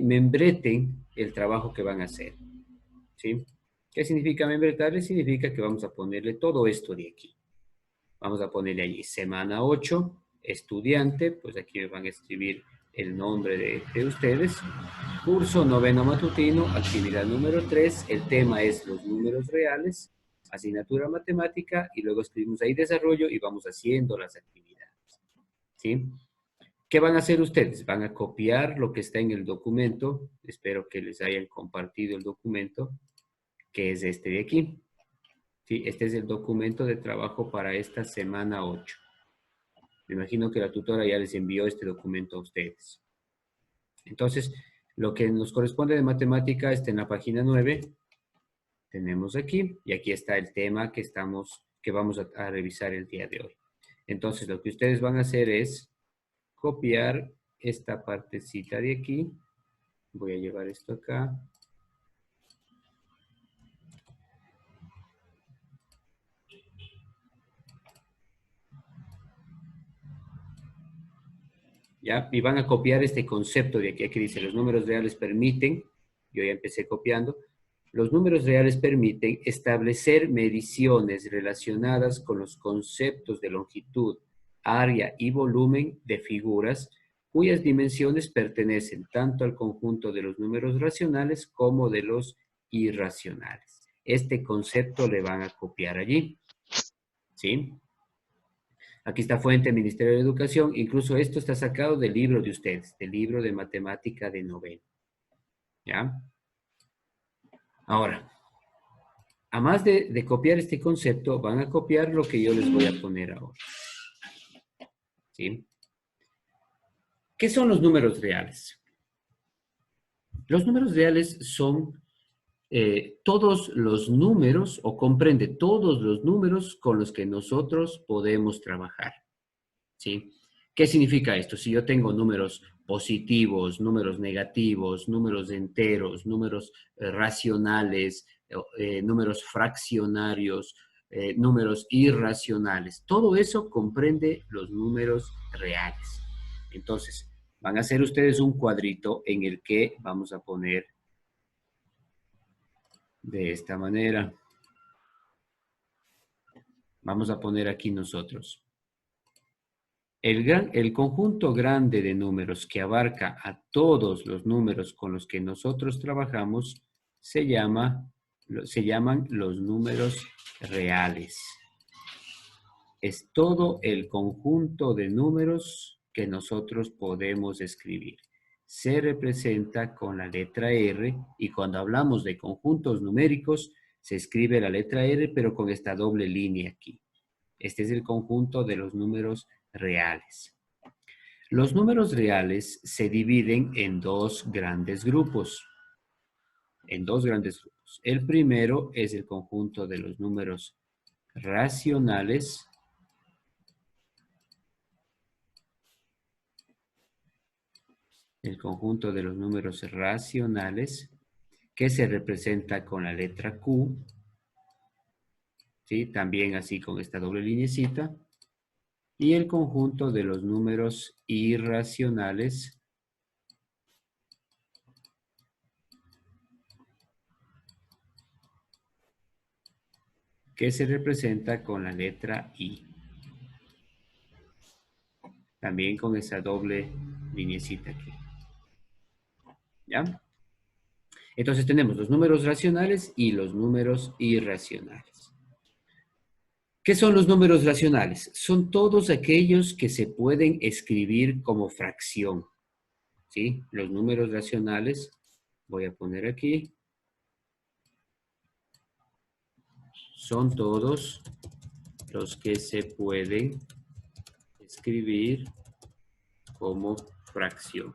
membreten el trabajo que van a hacer, ¿sí? ¿Qué significa membretarle? Significa que vamos a ponerle todo esto de aquí. Vamos a ponerle allí semana 8, estudiante, pues aquí me van a escribir el nombre de ustedes. Curso noveno matutino, actividad número 3, el tema es los números reales, asignatura matemática, y luego escribimos ahí desarrollo y vamos haciendo las actividades, ¿sí? ¿Qué van a hacer ustedes? Van a copiar lo que está en el documento, espero que les hayan compartido el documento, que es este de aquí. Sí, este es el documento de trabajo para esta semana 8. Me imagino que la tutora ya les envió este documento a ustedes. Entonces, lo que nos corresponde de matemática está en la página 9. Tenemos aquí, y aquí está el tema que vamos a revisar el día de hoy. Entonces, lo que ustedes van a hacer es copiar esta partecita de aquí. Voy a llevar esto acá. ¿Ya? Y van a copiar este concepto de aquí. Aquí dice, los números reales permiten, yo ya empecé copiando, los números reales permiten establecer mediciones relacionadas con los conceptos de longitud, área y volumen de figuras cuyas dimensiones pertenecen tanto al conjunto de los números racionales como de los irracionales. Este concepto le van a copiar allí, ¿sí? Aquí está fuente Ministerio de Educación. Incluso esto está sacado del libro de ustedes, del libro de matemática de noveno. ¿Ya? Ahora, a más de copiar este concepto, van a copiar lo que yo les voy a poner ahora. ¿Sí? ¿Qué son los números reales? Los números reales son todos los números, o comprende todos los números con los que nosotros podemos trabajar. ¿Sí? ¿Qué significa esto? Si yo tengo números positivos, números negativos, números enteros, números racionales, números fraccionarios, números irracionales, todo eso comprende los números reales. Entonces, van a hacer ustedes un cuadrito en el que vamos a poner de esta manera. Vamos a poner aquí nosotros. El conjunto grande de números que abarca a todos los números con los que nosotros trabajamos se llaman los números reales. Es todo el conjunto de números que nosotros podemos escribir. Se representa con la letra R y cuando hablamos de conjuntos numéricos se escribe la letra R pero con esta doble línea aquí. Este es el conjunto de los números reales. Los números reales se dividen en dos grandes grupos. El primero es el conjunto de los números racionales. El conjunto de los números racionales, que se representa con la letra Q. ¿Sí? También así con esta doble linecita. Y el conjunto de los números irracionales, que se representa con la letra I. También con esa doble linecita aquí. ¿Ya? Entonces tenemos los números racionales y los números irracionales. ¿Qué son los números racionales? Son todos aquellos que se pueden escribir como fracción. ¿Sí? Los números racionales, voy a poner aquí, son todos los que se pueden escribir como fracción.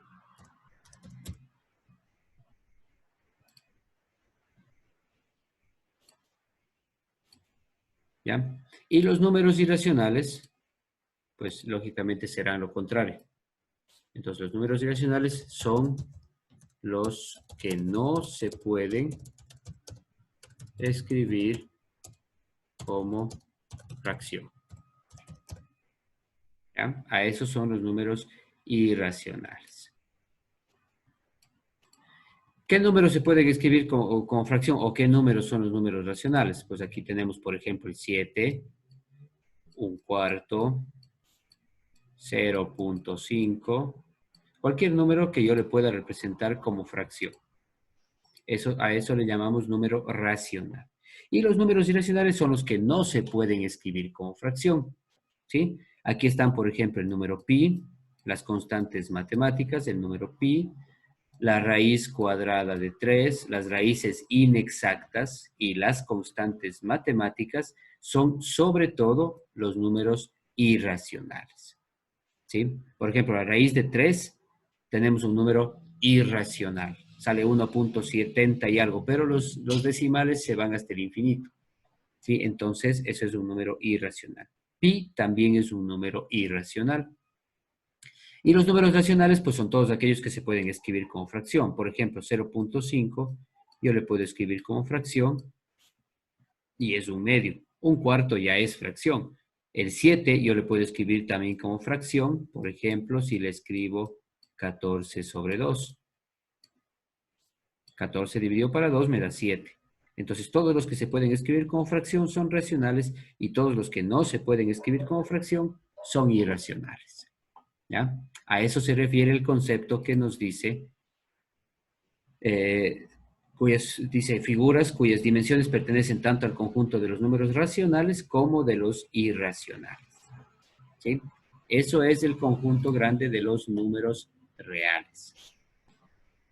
¿Ya? Y los números irracionales, pues lógicamente serán lo contrario. Entonces los números irracionales son los que no se pueden escribir como fracción. ¿Ya? A esos son los números irracionales. ¿Qué números se pueden escribir como fracción o qué números son los números racionales? Pues aquí tenemos, por ejemplo, el 7, un cuarto, 0.5, cualquier número que yo le pueda representar como fracción. A eso le llamamos número racional. Y los números irracionales son los que no se pueden escribir como fracción, ¿sí? Aquí están, por ejemplo, el número pi, las constantes matemáticas, el número pi, la raíz cuadrada de 3, las raíces inexactas y las constantes matemáticas son sobre todo los números irracionales, ¿sí? Por ejemplo, la raíz de 3 tenemos un número irracional, sale 1.70 y algo, pero los decimales se van hasta el infinito, ¿sí? Entonces, eso es un número irracional. Pi también es un número irracional. Y los números racionales, pues son todos aquellos que se pueden escribir como fracción. Por ejemplo, 0.5 yo le puedo escribir como fracción y es un medio. Un cuarto ya es fracción. El 7 yo le puedo escribir también como fracción. Por ejemplo, si le escribo 14 sobre 2. 14 dividido para 2 me da 7. Entonces, todos los que se pueden escribir como fracción son racionales y todos los que no se pueden escribir como fracción son irracionales. ¿Ya? A eso se refiere el concepto que nos dice, dice figuras cuyas dimensiones pertenecen tanto al conjunto de los números racionales como de los irracionales. ¿Sí? Eso es el conjunto grande de los números reales.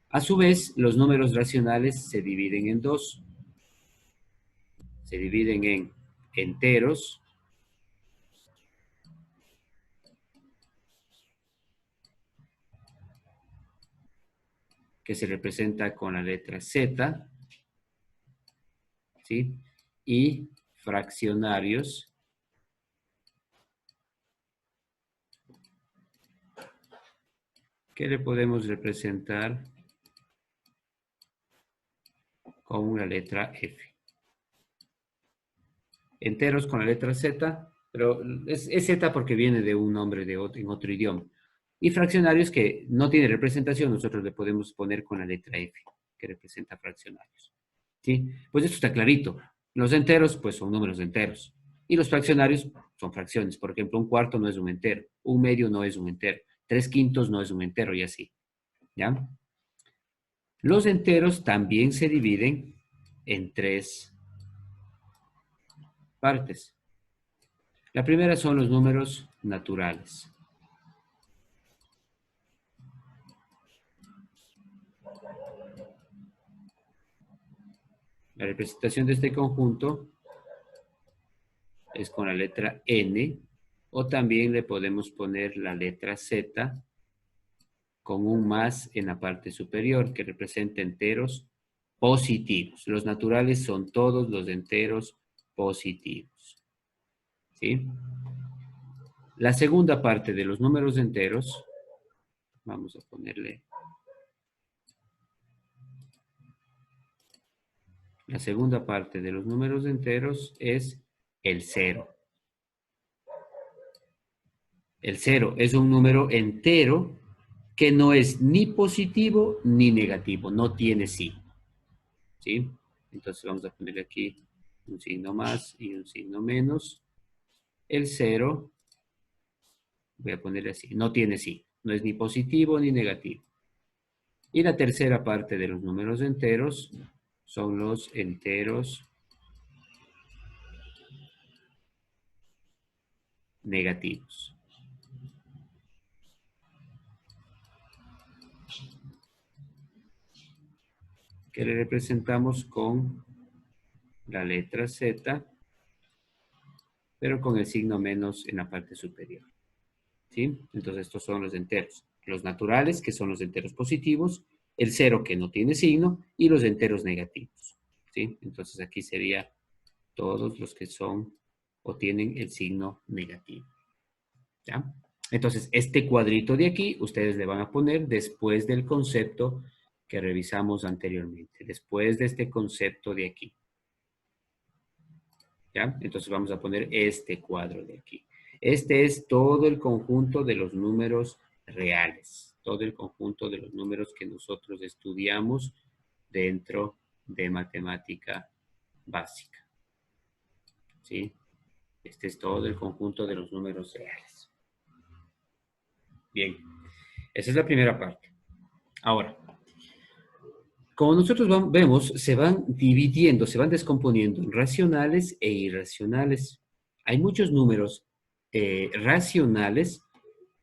A su vez, los números racionales se dividen en dos. Se dividen en enteros que se representa con la letra Z, ¿sí? Y fraccionarios que le podemos representar con una letra F. Enteros con la letra Z, pero es Z porque viene de un nombre en otro idioma. Y fraccionarios que no tiene representación, nosotros le podemos poner con la letra F, que representa fraccionarios. ¿Sí? Pues esto está clarito. Los enteros, pues son números enteros. Y los fraccionarios son fracciones. Por ejemplo, un cuarto no es un entero. Un medio no es un entero. 3/5 no es un entero y así. ¿Ya? Los enteros también se dividen en tres partes. La primera son los números naturales. La representación de este conjunto es con la letra N o también le podemos poner la letra Z con un más en la parte superior que representa enteros positivos. Los naturales son todos los enteros positivos. ¿Sí? La segunda parte de los números enteros, vamos a ponerle, la segunda parte de los números enteros es el 0. El 0 es un número entero que no es ni positivo ni negativo, no tiene signo. ¿Sí? Entonces vamos a ponerle aquí un signo más y un signo menos. El 0, voy a ponerle así, no tiene signo, no es ni positivo ni negativo. Y la tercera parte de los números enteros son los enteros negativos. Que le representamos con la letra Z, pero con el signo menos en la parte superior. ¿Sí? Entonces estos son los enteros. Los naturales, que son los enteros positivos, el 0 que no tiene signo, y los enteros negativos. ¿Sí? Entonces aquí sería todos los que son o tienen el signo negativo. ¿Ya? Entonces, este cuadrito de aquí, ustedes le van a poner después del concepto que revisamos anteriormente, después de este concepto de aquí. ¿Ya? Entonces vamos a poner este cuadro de aquí. Este es todo el conjunto de los números reales, todo el conjunto de los números que nosotros estudiamos dentro de matemática básica. ¿Sí? Este es todo el conjunto de los números reales. Bien, esa es la primera parte. Ahora, como nosotros vemos, se van dividiendo, se van descomponiendo en racionales e irracionales. Hay muchos números racionales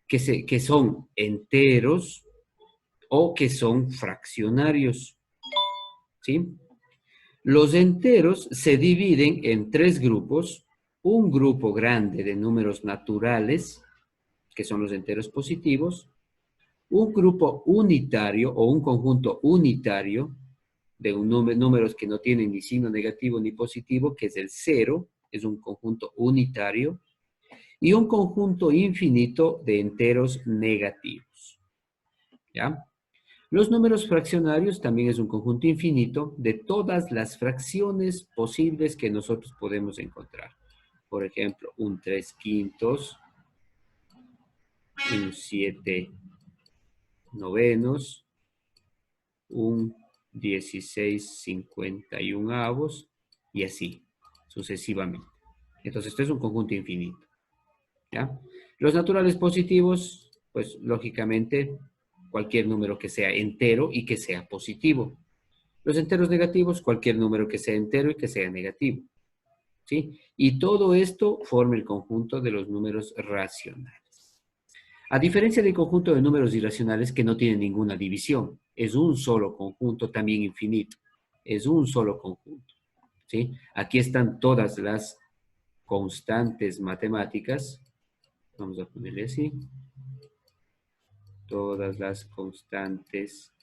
que son enteros o que son fraccionarios, ¿sí? Los enteros se dividen en tres grupos. Un grupo grande de números naturales, que son los enteros positivos. Un grupo unitario o un conjunto unitario de números que no tienen ni signo negativo ni positivo, que es el cero, es un conjunto unitario. Y un conjunto infinito de enteros negativos. ¿Ya? Los números fraccionarios también es un conjunto infinito de todas las fracciones posibles que nosotros podemos encontrar. Por ejemplo, un 3/5, un 7/9, un 16/51 y así sucesivamente. Entonces, esto es un conjunto infinito. ¿Ya? Los naturales positivos, pues lógicamente cualquier número que sea entero y que sea positivo. Los enteros negativos, cualquier número que sea entero y que sea negativo. ¿Sí? Y todo esto forma el conjunto de los números racionales. A diferencia del conjunto de números irracionales que no tienen ninguna división, es un solo conjunto también infinito. Es un solo conjunto. ¿Sí? Aquí están todas las constantes matemáticas. Vamos a ponerle así. Todas las constantes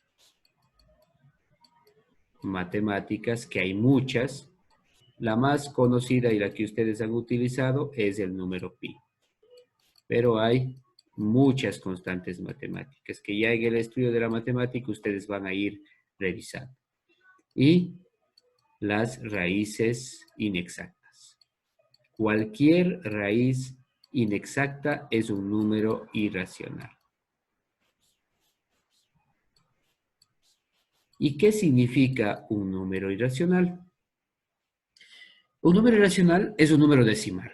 matemáticas, que hay muchas. La más conocida y la que ustedes han utilizado es el número pi. Pero hay muchas constantes matemáticas que ya en el estudio de la matemática ustedes van a ir revisando. Y las raíces inexactas. Cualquier raíz inexacta es un número irracional. ¿Y qué significa un número irracional? Un número irracional es un número decimal.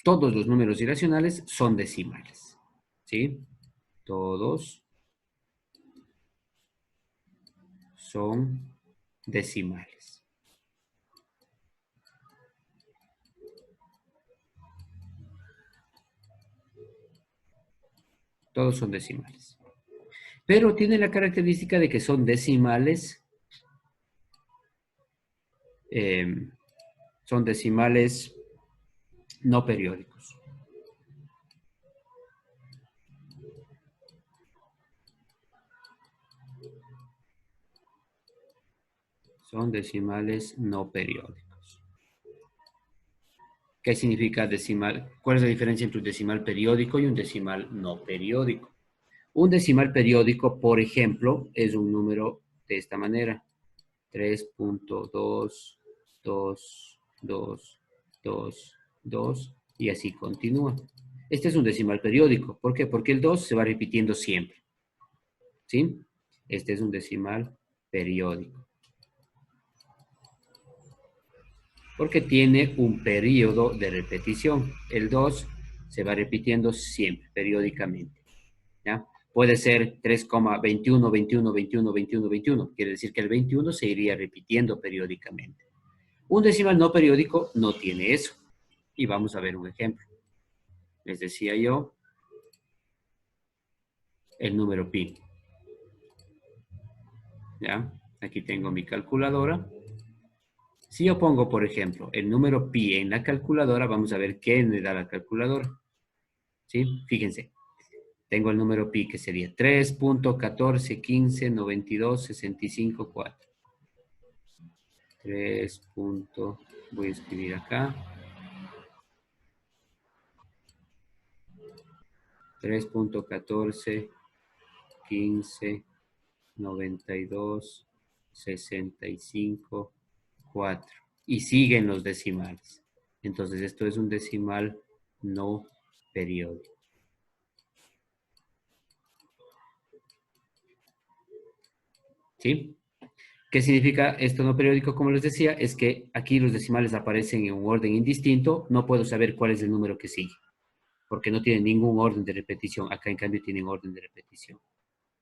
Todos los números irracionales son decimales. ¿Sí? Todos son decimales. Todos son decimales. Pero tienen la característica de que son decimales, eh, son decimales no periódicos. Son decimales no periódicos. ¿Qué significa decimal? ¿Cuál es la diferencia entre un decimal periódico y un decimal no periódico? Un decimal periódico, por ejemplo, es un número de esta manera. 3.22222 y así continúa. Este es un decimal periódico. ¿Por qué? Porque el 2 se va repitiendo siempre. ¿Sí? Este es un decimal periódico. Porque tiene un periodo de repetición. El 2 se va repitiendo siempre, periódicamente. ¿Ya? Puede ser 3,21, 21, 21, 21, 21. Quiere decir que el 21 se iría repitiendo periódicamente. Un decimal no periódico no tiene eso. Y vamos a ver un ejemplo. Les decía yo el número pi. ¿Ya? Aquí tengo mi calculadora. Si yo pongo, por ejemplo, el número pi en la calculadora, vamos a ver qué me da la calculadora. ¿Sí? Fíjense. Tengo el número pi que sería 3.14159265.4. 3. Voy a escribir acá. 3.14159265.4. Y siguen los decimales. Entonces esto es un decimal no periódico. ¿Sí? ¿Qué significa esto no periódico? Como les decía, es que aquí los decimales aparecen en un orden indistinto, no puedo saber cuál es el número que sigue, porque no tienen ningún orden de repetición. Acá, en cambio, tienen orden de repetición.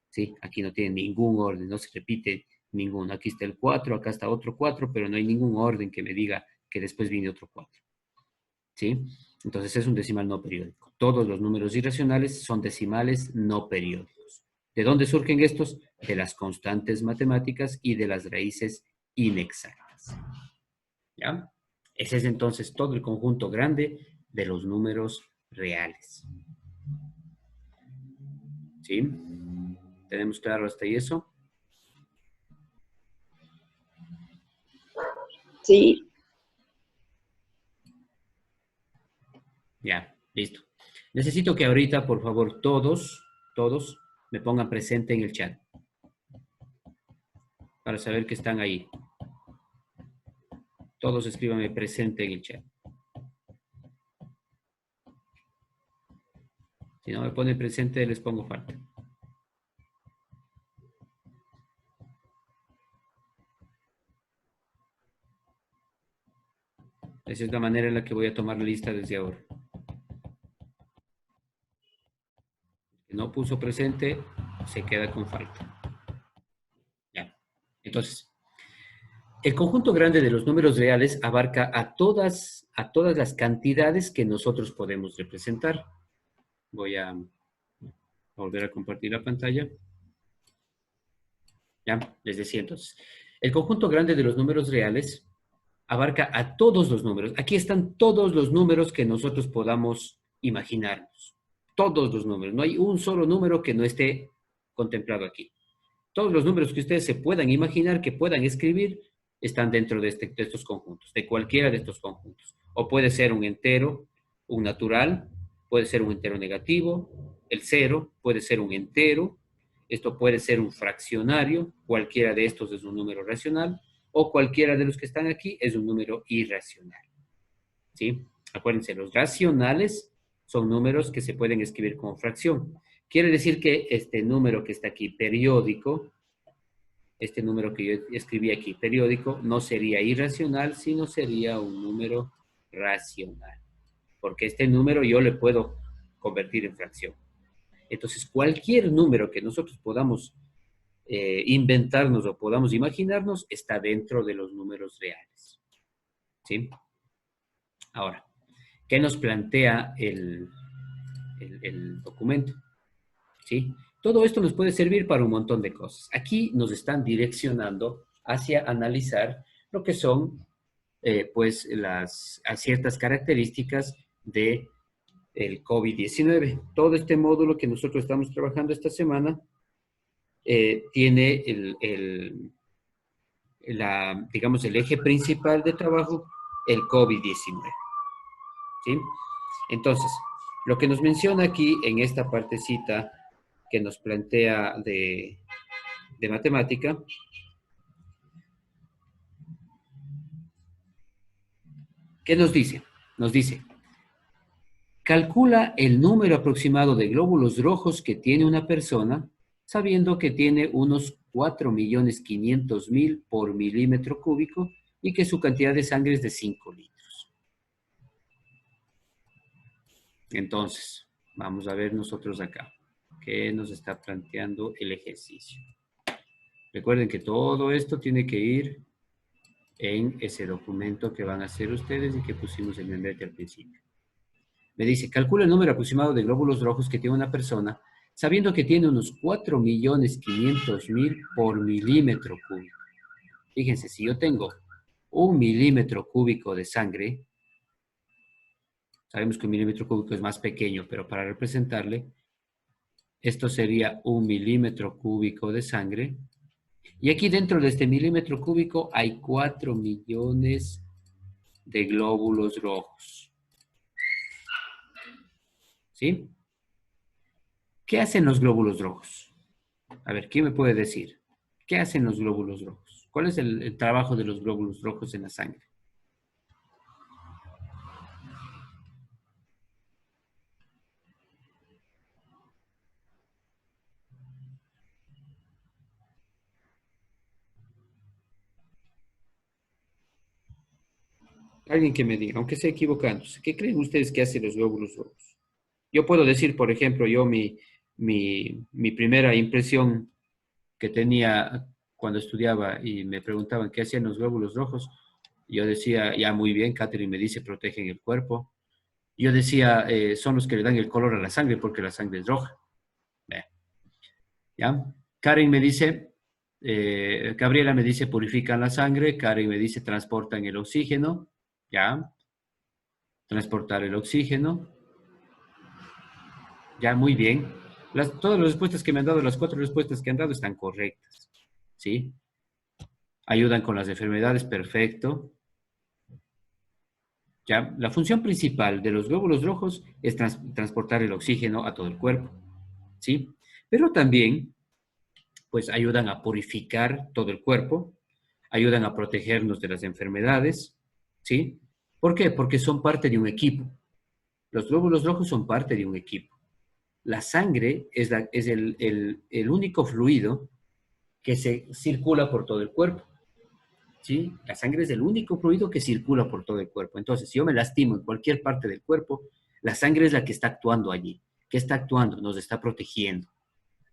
¿Sí? Aquí no tienen ningún orden, no se repite ninguno. Aquí está el 4, acá está otro 4, pero no hay ningún orden que me diga que después viene otro 4. ¿Sí? Entonces es un decimal no periódico. Todos los números irracionales son decimales no periódicos. ¿De dónde surgen estos? De las constantes matemáticas y de las raíces inexactas. ¿Ya? Ese es entonces todo el conjunto grande de los números reales. ¿Sí? ¿Tenemos claro hasta ahí eso? Sí. Ya, listo. Necesito que ahorita, por favor, todos me pongan presente en el chat para saber que están ahí. Todos escríbanme presente en el chat. Si no me ponen presente, les pongo falta. Esa es la manera en la que voy a tomar la lista desde ahora. El que no puso presente, se queda con falta. Ya. Entonces, el conjunto grande de los números reales abarca a todas las cantidades que nosotros podemos representar. Voy a volver a compartir la pantalla. Ya, les decía entonces. El conjunto grande de los números reales abarca a todos los números. Aquí están todos los números que nosotros podamos imaginarnos. Todos los números. No hay un solo número que no esté contemplado aquí. Todos los números que ustedes se puedan imaginar, que puedan escribir, están dentro de estos conjuntos, de cualquiera de estos conjuntos. O puede ser un entero, un natural, puede ser un entero negativo, el cero puede ser un entero, esto puede ser un fraccionario, cualquiera de estos es un número racional, o cualquiera de los que están aquí es un número irracional. ¿Sí? Acuérdense, los racionales son números que se pueden escribir como fracción. Quiere decir que este número que está aquí, periódico, este número que yo escribí aquí, periódico, no sería irracional, sino sería un número racional. Porque este número yo le puedo convertir en fracción. Entonces, cualquier número que nosotros podamos inventarnos o podamos imaginarnos está dentro de los números reales. ¿Sí? Ahora, ¿qué nos plantea el documento? ¿Sí? Todo esto nos puede servir para un montón de cosas. Aquí nos están direccionando hacia analizar lo que son, pues, a ciertas características de el COVID-19. Todo este módulo que nosotros estamos trabajando esta semana tiene digamos, el eje principal de trabajo, el COVID-19. ¿Sí? Entonces, lo que nos menciona aquí en esta partecita que nos plantea de matemática, ¿qué nos dice? Nos dice, calcula el número aproximado de glóbulos rojos que tiene una persona, sabiendo que tiene unos 4.500.000 por milímetro cúbico y que su cantidad de sangre es de 5 litros. Entonces, vamos a ver nosotros acá, ¿qué nos está planteando el ejercicio? Recuerden que todo esto tiene que ir en ese documento que van a hacer ustedes y que pusimos en el mete al principio. Me dice, calcula el número aproximado de glóbulos rojos que tiene una persona, sabiendo que tiene unos 4.500.000 por milímetro cúbico. Fíjense, si yo tengo 1 milímetro cúbico de sangre, sabemos que 1 milímetro cúbico es más pequeño, pero para representarle, esto sería 1 milímetro cúbico de sangre. Y aquí dentro de este milímetro cúbico hay 4 millones de glóbulos rojos. ¿Sí? ¿Qué hacen los glóbulos rojos? A ver, ¿quién me puede decir? ¿Qué hacen los glóbulos rojos? ¿Cuál es el trabajo de los glóbulos rojos en la sangre? Alguien que me diga, aunque sea equivocándose, ¿qué creen ustedes que hacen los glóbulos rojos? Yo puedo decir, por ejemplo, mi primera impresión que tenía cuando estudiaba y me preguntaban qué hacían los glóbulos rojos, yo decía, ya muy bien, Catherine me dice, protegen el cuerpo. Yo decía, son los que le dan el color a la sangre porque la sangre es roja. ¿Ya? Karen me dice, Gabriela me dice, purifican la sangre. Karen me dice, transportan el oxígeno. ¿Ya? Transportar el oxígeno. Ya, muy bien. Todas las respuestas que me han dado, las cuatro respuestas que han dado están correctas. ¿Sí? Ayudan con las enfermedades, perfecto. ¿Ya? La función principal de los glóbulos rojos es transportar el oxígeno a todo el cuerpo. ¿Sí? Pero también, pues, ayudan a purificar todo el cuerpo, ayudan a protegernos de las enfermedades. ¿Sí? ¿Por qué? Porque son parte de un equipo. Los glóbulos rojos son parte de un equipo. La sangre es el único fluido que se circula por todo el cuerpo. ¿Sí? La sangre es el único fluido que circula por todo el cuerpo. Entonces, si yo me lastimo en cualquier parte del cuerpo, la sangre es la que está actuando allí. ¿Qué está actuando? Nos está protegiendo.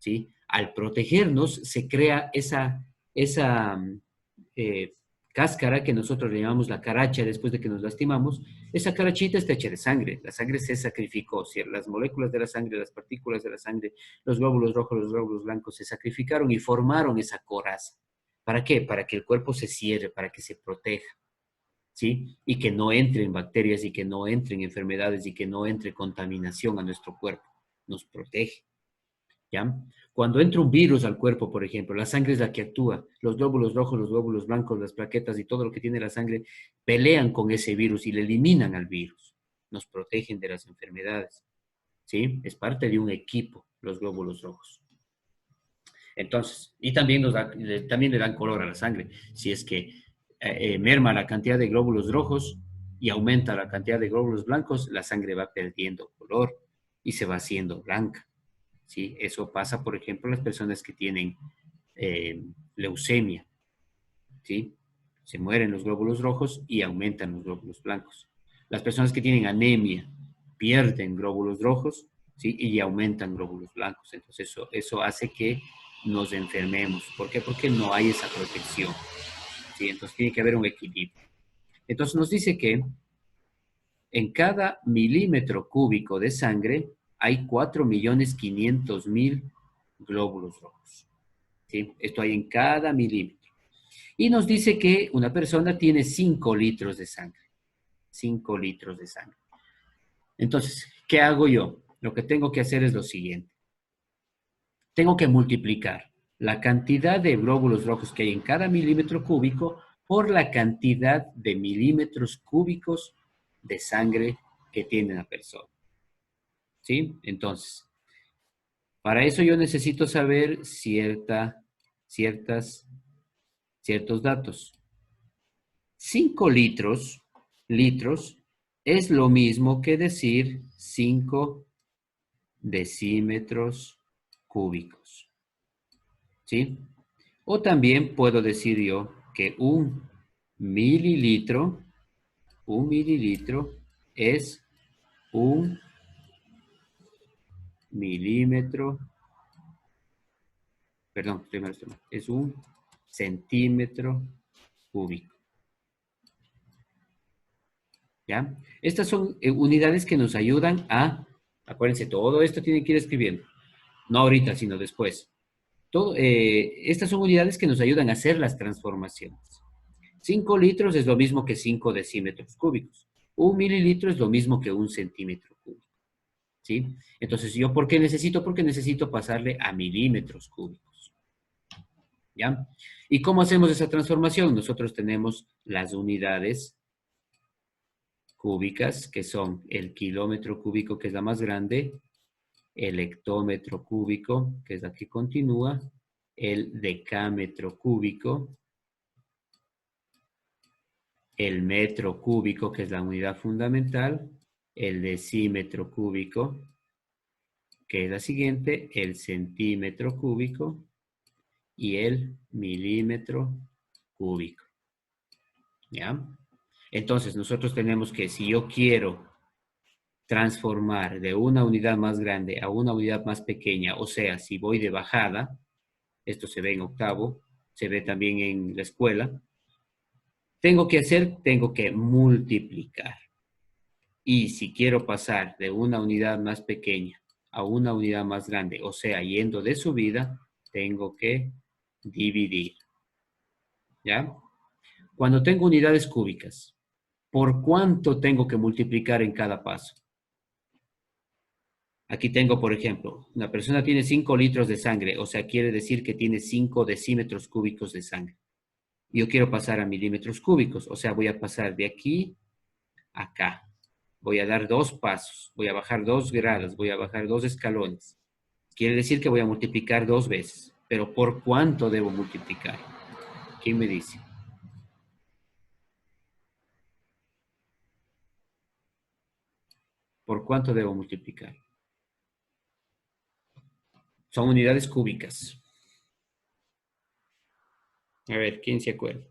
¿Sí? Al protegernos se crea esa eh, cáscara que nosotros le llamamos la caracha después de que nos lastimamos. Esa carachita está hecha de sangre. La sangre se sacrificó. ¿Sí? Las moléculas de la sangre, las partículas de la sangre, los glóbulos rojos, los glóbulos blancos se sacrificaron y formaron esa coraza. ¿Para qué? Para que el cuerpo se cierre, para que se proteja. ¿Sí? Y que no entren bacterias y que no entren enfermedades y que no entre contaminación a nuestro cuerpo. Nos protege. ¿Ya? Cuando entra un virus al cuerpo, por ejemplo, la sangre es la que actúa. Los glóbulos rojos, los glóbulos blancos, las plaquetas y todo lo que tiene la sangre pelean con ese virus y le eliminan al virus. Nos protegen de las enfermedades. ¿Sí? Es parte de un equipo, los glóbulos rojos. Entonces, y también, también le dan color a la sangre. Si es que merma la cantidad de glóbulos rojos y aumenta la cantidad de glóbulos blancos, la sangre va perdiendo color y se va haciendo blanca. ¿Sí? Eso pasa, por ejemplo, en las personas que tienen leucemia. ¿Sí? Se mueren los glóbulos rojos y aumentan los glóbulos blancos. Las personas que tienen anemia pierden glóbulos rojos, ¿sí? Y aumentan glóbulos blancos. Entonces eso hace que nos enfermemos. ¿Por qué? Porque no hay esa protección. ¿Sí? Entonces tiene que haber un equilibrio. Entonces nos dice que en cada milímetro cúbico de sangre hay 4.500.000 glóbulos rojos. ¿Sí? Esto hay en cada milímetro. Y nos dice que una persona tiene 5 litros de sangre. 5 litros de sangre. Entonces, ¿qué hago yo? Lo que tengo que hacer es lo siguiente. Tengo que multiplicar la cantidad de glóbulos rojos que hay en cada milímetro cúbico por la cantidad de milímetros cúbicos de sangre que tiene la persona. ¿Sí? Entonces, para eso yo necesito saber ciertos datos. 5 litros es lo mismo que decir 5 decímetros cúbicos. ¿Sí? O también puedo decir yo que mililitro, un mililitro es un milímetro, perdón, es un centímetro cúbico. ¿Ya? Estas son unidades que nos ayudan acuérdense, todo esto tienen que ir escribiendo, no ahorita, sino después. Estas son unidades que nos ayudan a hacer las transformaciones. 5 litros es lo mismo que 5 decímetros cúbicos. Un mililitro es lo mismo que un centímetro cúbico. ¿Sí? Entonces, ¿yo por qué necesito? Porque necesito pasarle a milímetros cúbicos. ¿Ya? ¿Y cómo hacemos esa transformación? Nosotros tenemos las unidades cúbicas, que son el kilómetro cúbico, que es la más grande, el hectómetro cúbico, que es la que continúa, el decámetro cúbico, el metro cúbico, que es la unidad fundamental, el decímetro cúbico, que es la siguiente, el centímetro cúbico y el milímetro cúbico. ¿Ya? Entonces, nosotros tenemos que, si yo quiero transformar de una unidad más grande a una unidad más pequeña, o sea, si voy de bajada, esto se ve en octavo, se ve también en la escuela, tengo que multiplicar. Y si quiero pasar de una unidad más pequeña a una unidad más grande, o sea, yendo de subida, tengo que dividir. ¿Ya? Cuando tengo unidades cúbicas, ¿por cuánto tengo que multiplicar en cada paso? Aquí tengo, por ejemplo, una persona tiene 5 litros de sangre, o sea, quiere decir que tiene 5 decímetros cúbicos de sangre. Yo quiero pasar a milímetros cúbicos, o sea, voy a pasar de aquí a acá. Voy a dar 2 pasos, voy a bajar 2 grados, voy a bajar 2 escalones. Quiere decir que voy a multiplicar 2 veces. Pero ¿por cuánto debo multiplicar? ¿Quién me dice? ¿Por cuánto debo multiplicar? Son unidades cúbicas. A ver, ¿quién se acuerda?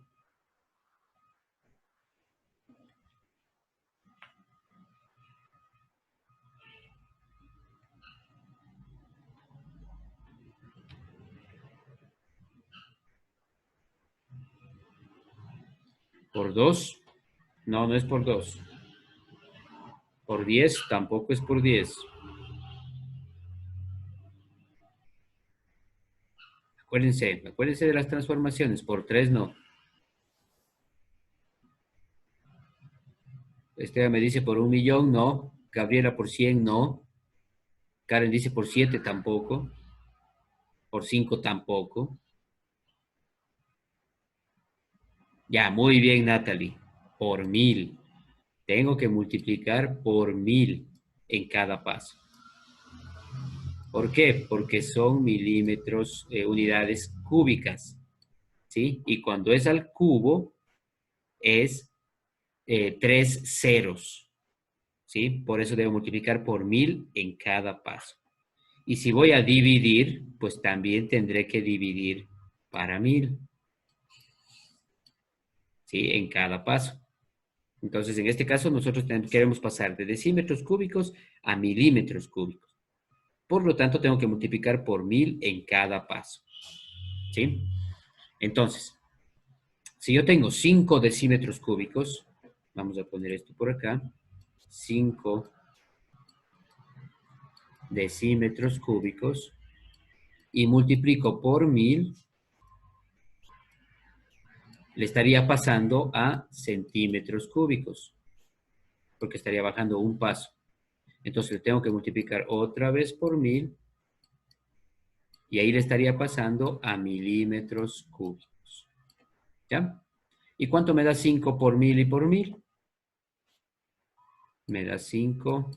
¿Por 2? No, no es por 2. ¿Por 10? Tampoco es por 10. Acuérdense de las transformaciones. Por 3 no. Esteban me dice por 1.000.000, no. Gabriela por 100, no. Karen dice por 7 tampoco. Por 5 tampoco. Ya, muy bien, Natalie. Por 1.000. Tengo que multiplicar por 1.000 en cada paso. ¿Por qué? Porque son milímetros, unidades cúbicas, ¿sí? Y cuando es al cubo, es 3 ceros, ¿sí? Por eso debo multiplicar por 1.000 en cada paso. Y si voy a dividir, pues también tendré que dividir para 1.000, ¿sí? En cada paso. Entonces, en este caso, nosotros queremos pasar de decímetros cúbicos a milímetros cúbicos. Por lo tanto, tengo que multiplicar por 1.000 en cada paso, ¿sí? Entonces, si yo tengo 5 decímetros cúbicos, vamos a poner esto por acá, 5 decímetros cúbicos, y multiplico por 1.000, le estaría pasando a centímetros cúbicos, porque estaría bajando un paso. Entonces le tengo que multiplicar otra vez por 1.000, y ahí le estaría pasando a milímetros cúbicos. ¿Ya? ¿Y cuánto me da 5 por 1.000 y por 1.000? Me da 5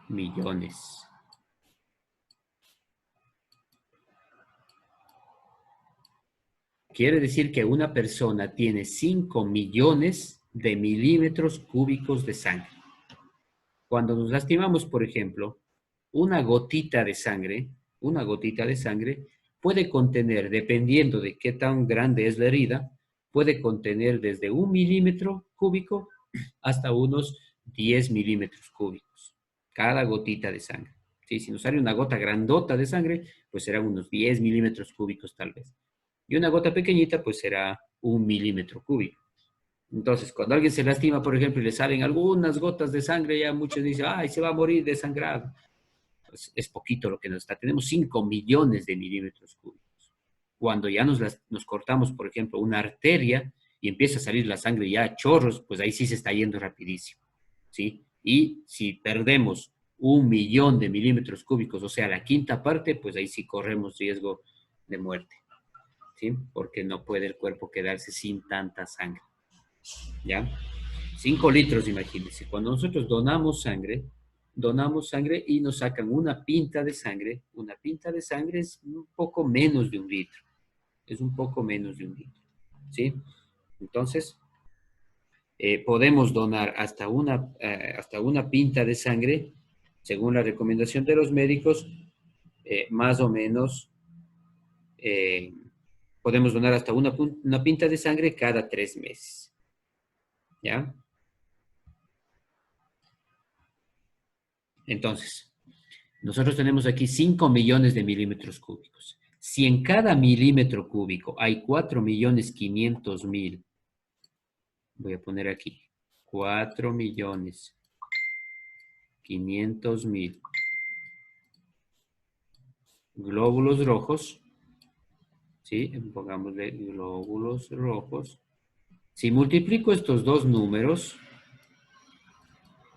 millones. Quiere decir que una persona tiene 5 millones de milímetros cúbicos de sangre. Cuando nos lastimamos, por ejemplo, una gotita de sangre puede contener, dependiendo de qué tan grande es la herida, puede contener desde 1 milímetro cúbico hasta unos 10 milímetros cúbicos. Cada gotita de sangre. ¿Sí? Si nos sale una gota grandota de sangre, pues serán unos 10 milímetros cúbicos tal vez. Y una gota pequeñita, pues será 1 milímetro cúbico. Entonces, cuando alguien se lastima, por ejemplo, y le salen algunas gotas de sangre, ya muchos dicen, ay, se va a morir desangrado. Pues es poquito lo que nos está. Tenemos 5 millones de milímetros cúbicos. Cuando ya nos cortamos, por ejemplo, una arteria y empieza a salir la sangre ya a chorros, pues ahí sí se está yendo rapidísimo, ¿sí? Y si perdemos 1 millón de milímetros cúbicos, o sea, la quinta parte, pues ahí sí corremos riesgo de muerte, ¿sí? Porque no puede el cuerpo quedarse sin tanta sangre. ¿Ya? 5 litros, imagínense. Cuando nosotros donamos sangre y nos sacan una pinta de sangre. Una pinta de sangre es un poco menos de 1 litro. Es un poco menos de 1 litro. ¿Sí? Entonces, podemos donar hasta una pinta de sangre, según la recomendación de los médicos, más o menos Podemos donar hasta una pinta de sangre cada 3 meses. ¿Ya? Entonces, nosotros tenemos aquí 5 millones de milímetros cúbicos. Si en cada milímetro cúbico hay 4.500.000, voy a poner aquí, 4.500.000 glóbulos rojos, ¿sí? Pongámosle glóbulos rojos. Si multiplico estos dos números,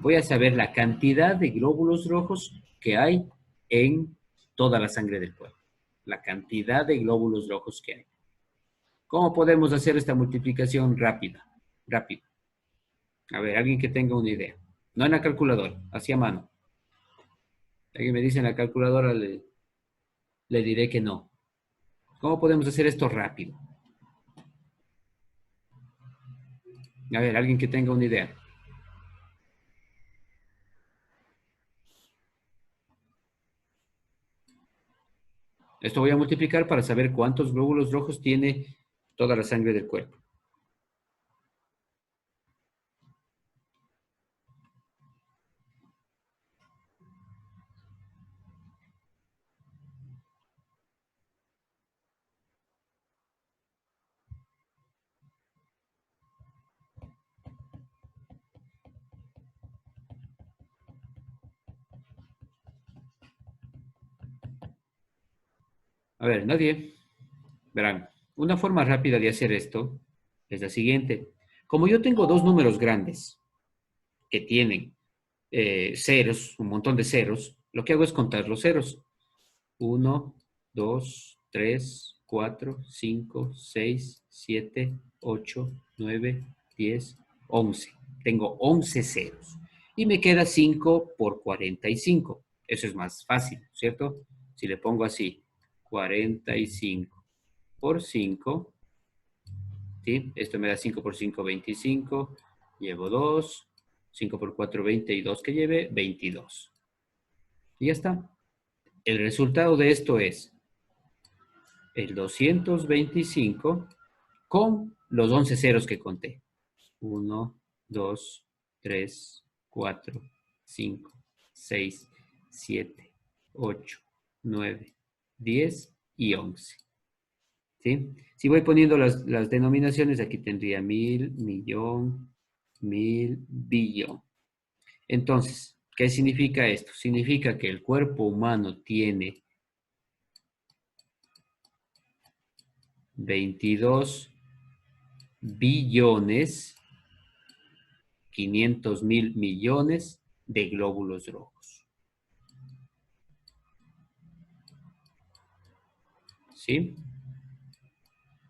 voy a saber la cantidad de glóbulos rojos que hay en toda la sangre del cuerpo. La cantidad de glóbulos rojos que hay. ¿Cómo podemos hacer esta multiplicación rápida? Rápido. A ver, alguien que tenga una idea. No en la calculadora, así a mano. Alguien me dice en la calculadora, le diré que no. ¿Cómo podemos hacer esto rápido? A ver, alguien que tenga una idea. Esto voy a multiplicar para saber cuántos glóbulos rojos tiene toda la sangre del cuerpo. A ver, nadie. Verán, una forma rápida de hacer esto es la siguiente. Como yo tengo dos números grandes que tienen ceros, un montón de ceros, lo que hago es contar los ceros. 1, 2, 3, 4, 5, 6, 7, 8, 9, 10, 11. Tengo 11 ceros. Y me queda 5 por 45. Eso es más fácil, ¿cierto? Si le pongo así, 45 por 5, ¿sí? Esto me da 5 por 5, 25. Llevo 2. 5 por 4, 22 que lleve, 22. Y ya está. El resultado de esto es el 225 con los 11 ceros que conté. 1, 2, 3, 4, 5, 6, 7, 8, 9, 10 y 11. ¿Sí? Si voy poniendo las denominaciones, aquí tendría 1000, millón, 1000, billón. Entonces, ¿qué significa esto? Significa que el cuerpo humano tiene 22 billones 500.000 millones de glóbulos rojos. ¿Sí?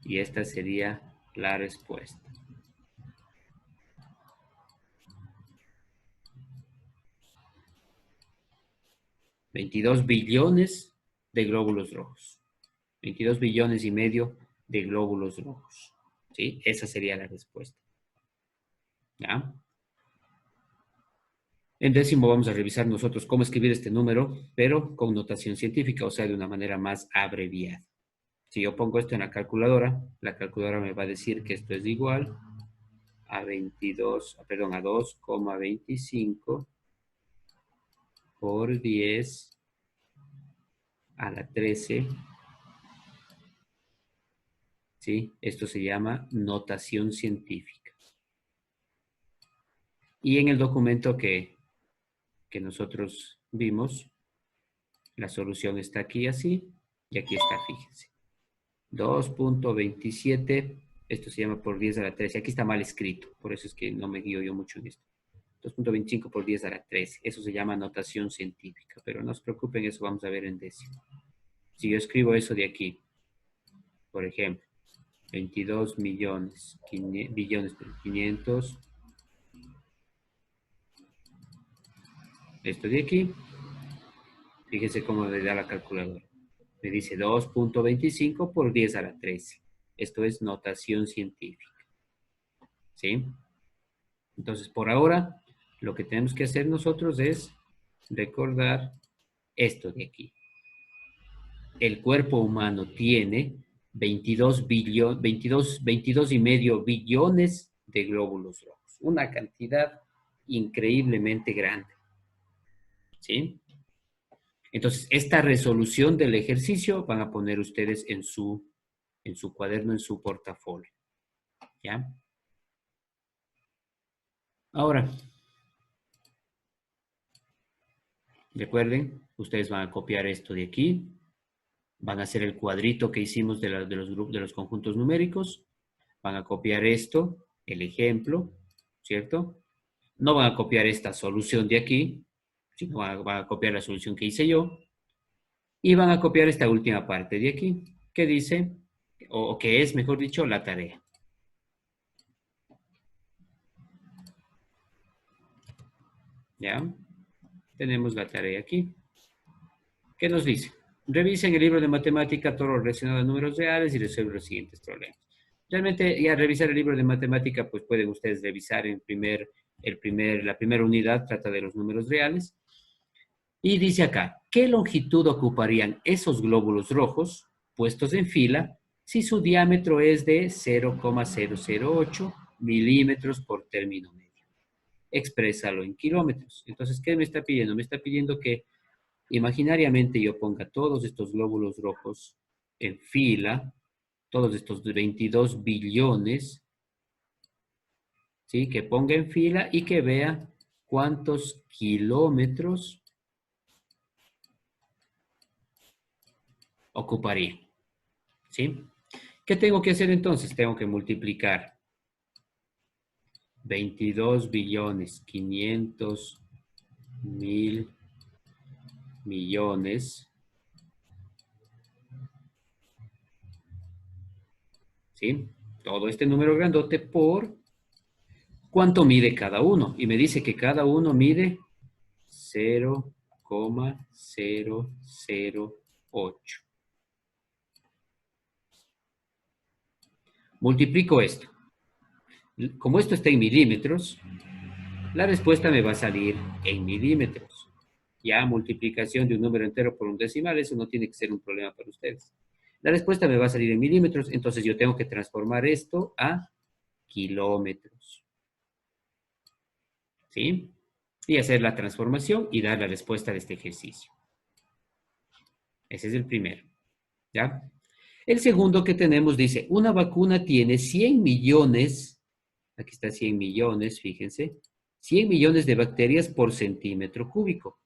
Y esta sería la respuesta. 22 billones de glóbulos rojos. 22 billones y medio de glóbulos rojos. ¿Sí? Esa sería la respuesta. ¿Ya? En décimo vamos a revisar nosotros cómo escribir este número, pero con notación científica, o sea, de una manera más abreviada. Si yo pongo esto en la calculadora me va a decir que esto es igual a 2,25 por 10 a la 13. ¿Sí? Esto se llama notación científica. Y en el documento que nosotros vimos, la solución está aquí así, y aquí está, fíjense. 2,27, esto se llama por 10 a la 13. Aquí está mal escrito, por eso es que no me guío yo mucho en esto. 2,25 por 10 a la 13. Eso se llama notación científica, pero no se preocupen, eso vamos a ver en décimo. Si yo escribo eso de aquí, por ejemplo, 22 millones, billones por 500, esto de aquí, fíjense cómo le da la calculadora. Me dice 2,25 por 10 a la 13. Esto es notación científica. ¿Sí? Entonces, por ahora, lo que tenemos que hacer nosotros es recordar esto de aquí. El cuerpo humano tiene 22,5 billones de glóbulos rojos. Una cantidad increíblemente grande. ¿Sí? Entonces, esta resolución del ejercicio van a poner ustedes en su cuaderno, en su portafolio. ¿Ya? Ahora, recuerden, ustedes van a copiar esto de aquí, van a hacer el cuadrito que hicimos de los grupos, de los conjuntos numéricos, van a copiar esto, el ejemplo, ¿cierto? No van a copiar esta solución de aquí, sino van a copiar la solución que hice yo, y van a copiar esta última parte de aquí, que dice, o que es, mejor dicho, la tarea. ¿Ya? Tenemos la tarea aquí. ¿Qué nos dice? Revisen el libro de matemática, todo lo relacionado a números reales y resuelven los siguientes problemas. Realmente, ya revisar el libro de matemática, pues pueden ustedes revisar la primera unidad, trata de los números reales. Y dice acá, ¿qué longitud ocuparían esos glóbulos rojos puestos en fila si su diámetro es de 0,008 milímetros por término medio? Exprésalo en kilómetros. Entonces, ¿qué me está pidiendo? Me está pidiendo que imaginariamente yo ponga todos estos glóbulos rojos en fila, todos estos 22 billones, ¿sí? Que ponga en fila y que vea cuántos kilómetros ocuparía, ¿sí? ¿Qué tengo que hacer entonces? Tengo que multiplicar 22 billones 500 mil millones, ¿sí? Todo este número grandote por cuánto mide cada uno. Y me dice que cada uno mide 0,008. Multiplico esto. Como esto está en milímetros, la respuesta me va a salir en milímetros. Ya multiplicación de un número entero por un decimal, eso no tiene que ser un problema para ustedes. La respuesta me va a salir en milímetros, entonces yo tengo que transformar esto a kilómetros. ¿Sí? Y hacer la transformación y dar la respuesta de este ejercicio. Ese es el primero. ¿Ya? El segundo que tenemos dice, una vacuna tiene 100 millones, aquí está 100 millones, fíjense, 100 millones de bacterias por centímetro cúbico.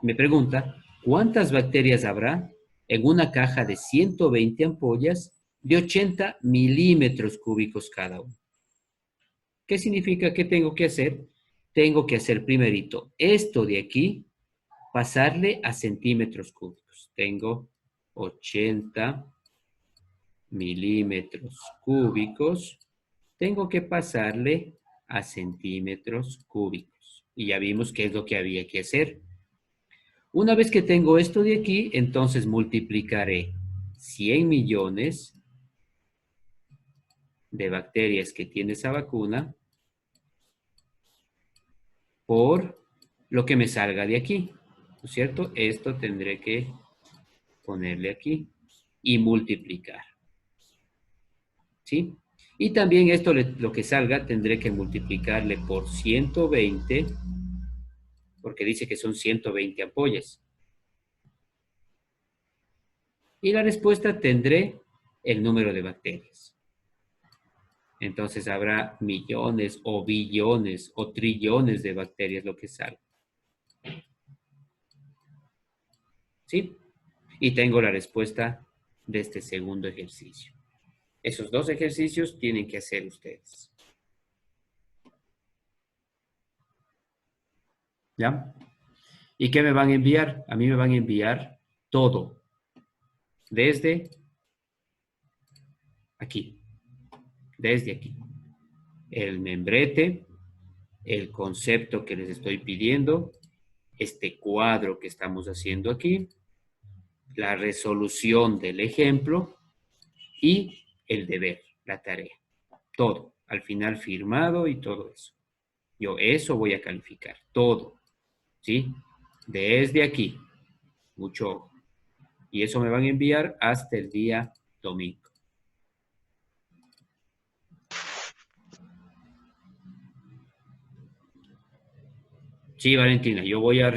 Me pregunta, ¿cuántas bacterias habrá en una caja de 120 ampollas de 80 milímetros cúbicos cada una? ¿Qué significa que tengo que hacer? Tengo que hacer primerito esto de aquí, pasarle a centímetros cúbicos. Tengo 80 milímetros cúbicos, tengo que pasarle a centímetros cúbicos. Y ya vimos qué es lo que había que hacer. Una vez que tengo esto de aquí, entonces multiplicaré 100 millones de bacterias que tiene esa vacuna por lo que me salga de aquí. ¿No es cierto? Esto tendré que ponerle aquí y multiplicar. ¿Sí? Y también esto, lo que salga, tendré que multiplicarle por 120, porque dice que son 120 ampollas. Y la respuesta tendré el número de bacterias. Entonces habrá millones o billones o trillones de bacterias lo que salga. ¿Sí? Y tengo la respuesta de este segundo ejercicio. Esos dos ejercicios tienen que hacer ustedes. ¿Ya? ¿Y qué me van a enviar? A mí me van a enviar todo. Desde aquí. Desde aquí. El membrete, el concepto que les estoy pidiendo, este cuadro que estamos haciendo aquí, la resolución del ejemplo y el deber, la tarea. Todo. Al final firmado y todo eso. Yo eso voy a calificar. Todo. ¿Sí? Desde aquí. Mucho ojo. Y eso me van a enviar hasta el día domingo. Sí, Valentina, yo voy a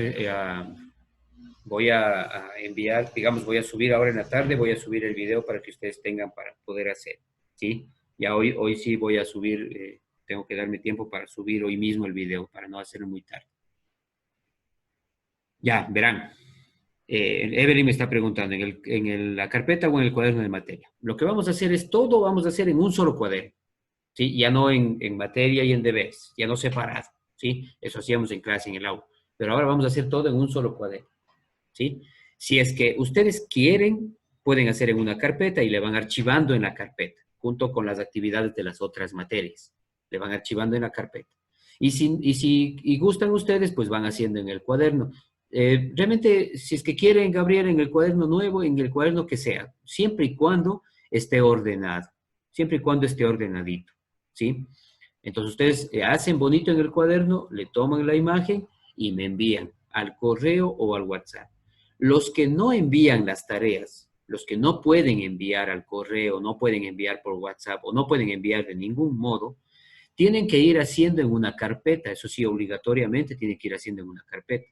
enviar, digamos, voy a subir ahora en la tarde, voy a subir el video para que ustedes tengan para poder hacer, ¿sí? Ya hoy sí voy a subir, tengo que darme tiempo para subir hoy mismo el video, para no hacerlo muy tarde. Ya, verán. Evelyn me está preguntando, ¿la carpeta o en el cuaderno de materia? Lo que vamos a hacer es todo, vamos a hacer en un solo cuaderno, ¿sí? Ya no en materia y en deberes, ya no separado, ¿sí? Eso hacíamos en clase, en el aula. Pero ahora vamos a hacer todo en un solo cuaderno, ¿sí? Si es que ustedes quieren, pueden hacer en una carpeta y le van archivando en la carpeta, junto con las actividades de las otras materias. Le van archivando en la carpeta. Y si gustan ustedes, pues van haciendo en el cuaderno. Realmente, si es que quieren, Gabriel, en el cuaderno nuevo, en el cuaderno que sea, siempre y cuando esté ordenado, siempre y cuando esté ordenadito, ¿sí? Entonces ustedes hacen bonito en el cuaderno, le toman la imagen y me envían al correo o al WhatsApp. Los que no envían las tareas, los que no pueden enviar al correo, no pueden enviar por WhatsApp o no pueden enviar de ningún modo, tienen que ir haciendo en una carpeta, eso sí, obligatoriamente tienen que ir haciendo en una carpeta.